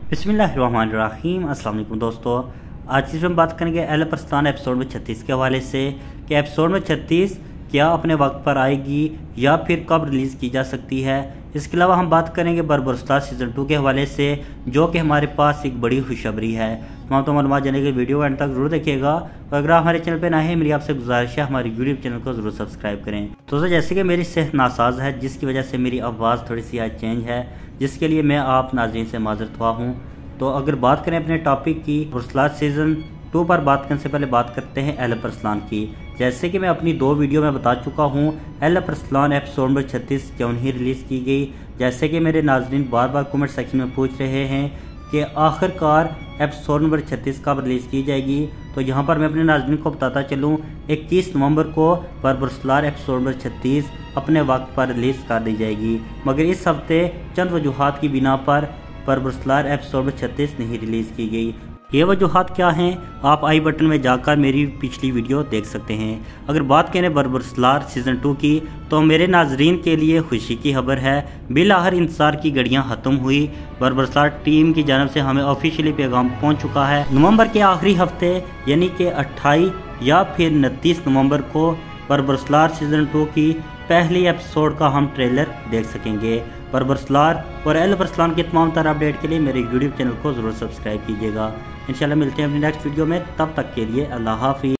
बिस्मिल्लाहिर्रहमानिर्रहीम। अस्सलाम वालेकुम दोस्तों, आज की हम बात करेंगे अहले परस्तान एपिसोड में 36 के हवाले से कि एपिसोड में 36 क्या अपने वक्त पर आएगी या फिर कब रिलीज़ की जा सकती है। इसके अलावा हम बात करेंगे बरबरस्तार सीज़न 2 के हवाले से, जो कि हमारे पास एक बड़ी खुशखबरी है। तमाम मालूमात जानने के वीडियो एंड तक जरूर देखिएगा और अगर आप हमारे चैनल पर नए हैं, मेरी आपसे गुजारिश है हमारे यूट्यूब चैनल को ज़रूर सब्सक्राइब करें। दोस्तों, जैसे कि मेरी सेहत नासाज है, जिसकी वजह से मेरी आवाज़ थोड़ी सी आज चेंज है, जिसके लिए मैं आप नाज़रीन से माज़रत हुआ हूँ। तो अगर बात करें अपने टॉपिक की, बरबरस्तार सीज़न 2 पर बात करने से पहले बात करते हैं अहले परस्तान की। जैसे कि मैं अपनी 2 वीडियो में बता चुका हूँ, अहले परस्तान एपिसोड नंबर 36 क्यों नहीं रिलीज़ की गई। जैसे कि मेरे नाज़रीन बार बार कमेंट सेक्शन में पूछ रहे हैं कि आखिरकार एपिसोड नंबर 36 कब रिलीज़ की जाएगी। तो यहाँ पर मैं अपने नाज़रीन को बताता चलूँ, 21 नवंबर को बरबरस्तार एपिसोड नंबर 36 अपने वक्त पर रिलीज़ कर दी जाएगी। मगर इस हफ्ते चंद वजूहात की बिना पर बरबरस्तार एपिसोड में 36 नहीं रिलीज़ की गई। ये वजूहात क्या हैं, आप आई बटन में जाकर मेरी पिछली वीडियो देख सकते हैं। अगर बात करें बरबरस्तार सीज़न 2 की, तो मेरे नाजरीन के लिए खुशी की खबर है। बिलाखिर इंतज़ार की घड़ियां ख़त्म हुई। बरबरस्तार टीम की जानब से हमें ऑफिशियली पैगाम पहुंच चुका है। नवंबर के आखिरी हफ्ते यानी कि 28 या फिर 29 नवंबर को बरबरस्तार सीज़न 2 की पहली एपिसोड का हम ट्रेलर देख सकेंगे। बरबरस्तार और अहले परस्तान के तमाम तरह अपडेट के लिए मेरे यूट्यूब चैनल को ज़रूर सब्सक्राइब कीजिएगा। इंशाल्लाह मिलते हैं अपनी नेक्स्ट वीडियो में, तब तक के लिए अल्लाह हाफ़िज़।